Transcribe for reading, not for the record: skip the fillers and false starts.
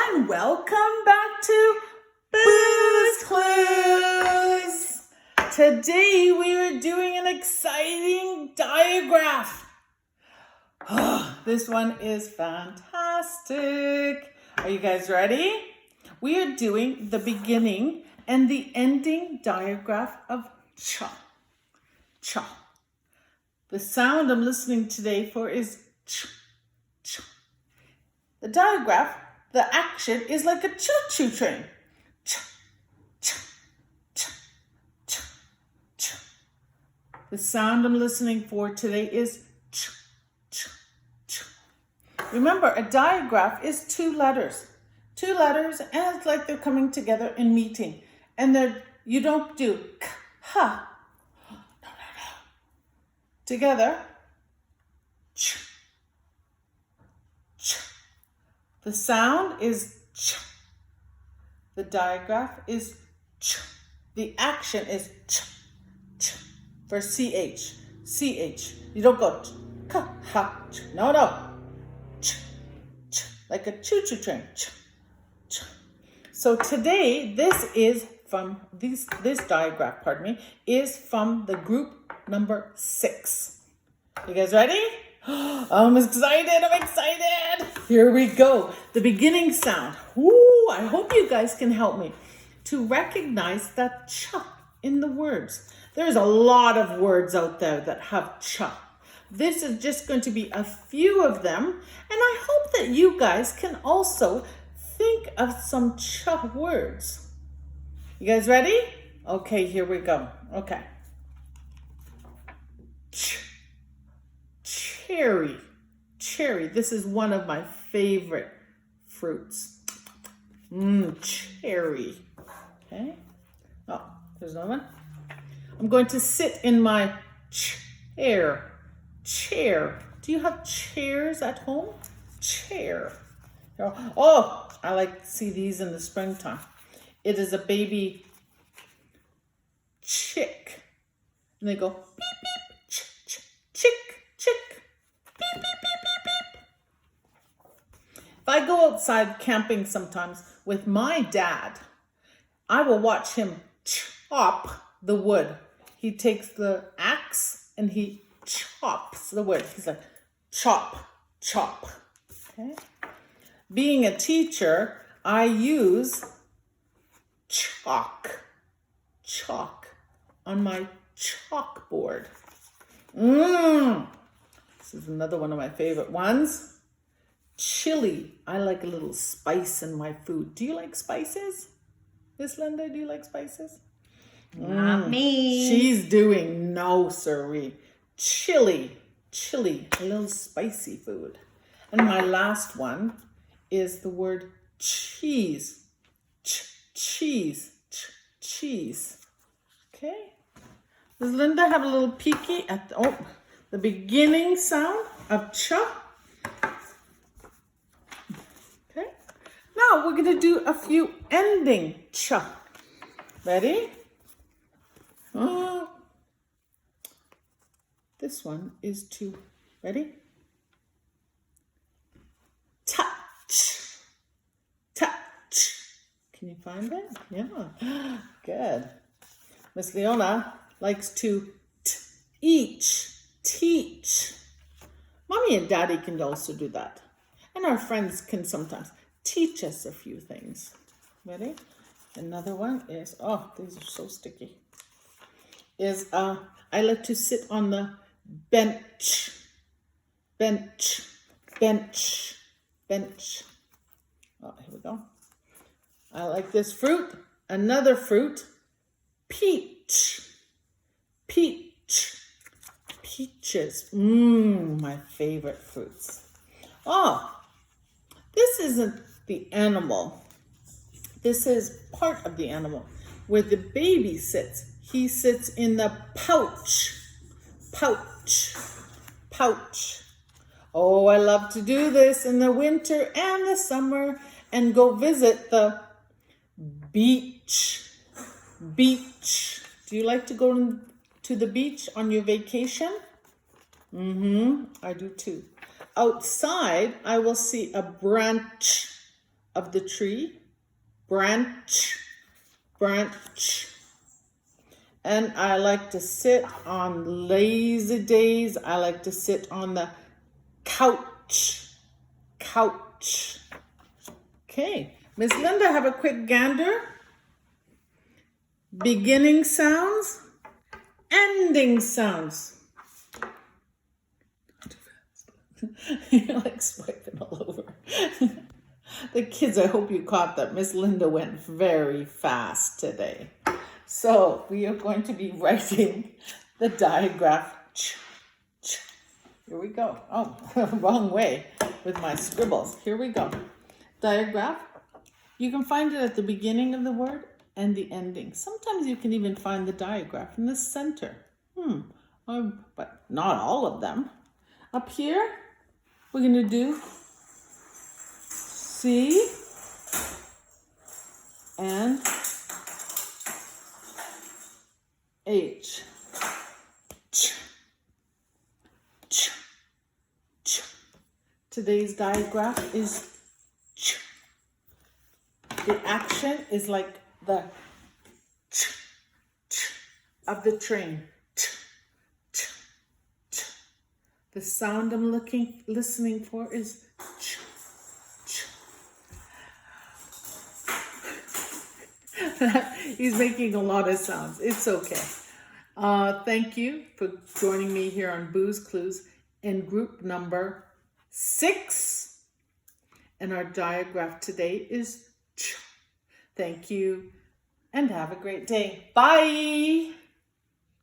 and welcome back to Booze Clues. Today we are doing an exciting digraph. This one is fantastic. Are you guys ready? We are doing the beginning and the ending digraph of cha. Cha. The sound I'm listening today for is ch. Cha. The digraph, the action is like a choo-choo train. Cha, cha, cha, cha, cha. The sound I'm listening for today is cha, cha, cha. Remember, a digraph is two letters. Two letters, and it's like they're coming together in meeting. And you don't do k, ha. No. Together, ch, ch. The sound is ch. The digraph is ch. The action is ch, ch. For ch, ch. You don't go ch, ka, ha, ch. No. Ch, ch. Like a choo-choo train. Ch, ch. So today, this is from this digraph, is from the group number 6. You guys ready? I'm excited. Here we go. The beginning sound. Ooh, I hope you guys can help me to recognize that cha in the words. There's a lot of words out there that have cha. This is just going to be a few of them, and I hope that you guys can also think of some cha words. You guys ready? Okay, here we go. Okay. Cherry. This is one of my favorite fruits. Cherry. Okay. Oh, there's another one. I'm going to sit in my chair. Do you have chairs at home? Chair. Oh, I like to see these in the springtime. It is a baby chick. And they go beep, beep, chick. Beep, beep, beep, beep, beep. If I go outside camping sometimes with my dad, I will watch him chop the wood. He takes the axe and he chops the wood. He's like, chop. Okay. Being a teacher, I use chalk on my chalkboard. This is another one of my favorite ones. Chili. I like a little spice in my food. Do you like spices? Miss Linda, do you like spices? Not me. She's doing no siree. Chili. A little spicy food. And my last one is the word cheese. Cheese. Okay. Does Linda have a little peeky at the beginning sound of cha? Okay. Now we're going to do a few ending cha. Ready? This one is to, ready? Touch. Can you find it? Yeah. Good. Miss Leona likes to teach. Mommy and Daddy can also do that. And our friends can sometimes teach us a few things. Ready? Another one is, these are so sticky. I like to sit on the bench. Oh, here we go. I like this fruit. Another fruit. Peaches. My favorite fruits. This isn't the animal. This is part of the animal. Where the baby sits. He sits in the pouch. Oh, I love to do this in the winter and the summer and go visit the beach. Do you like to go to the beach on your vacation? I do too. Outside, I will see a branch. of the tree. Branch, branch. And I like to sit on lazy days. I like to sit on the couch, couch. Okay, Miss Linda, have a quick gander. Beginning sounds, ending sounds. You're like swiping all over. The kids, I hope you caught that Miss Linda went very fast today. So we are going to be writing the digraph. Here we go. Oh, wrong way with my scribbles. Here we go. Digraph. You can find it at the beginning of the word and the ending. Sometimes you can even find the digraph in the center. But not all of them. Up here, we're going to do C and H. Ch, ch, ch. Today's digraph is ch. The action is like the ch, ch of the train. Ch, ch, ch. The sound I'm listening for is ch, ch. He's making a lot of sounds. It's okay. Thank you for joining me here on Booze Clues in group number 6. And our digraph today is ch. Thank you and have a great day. Bye.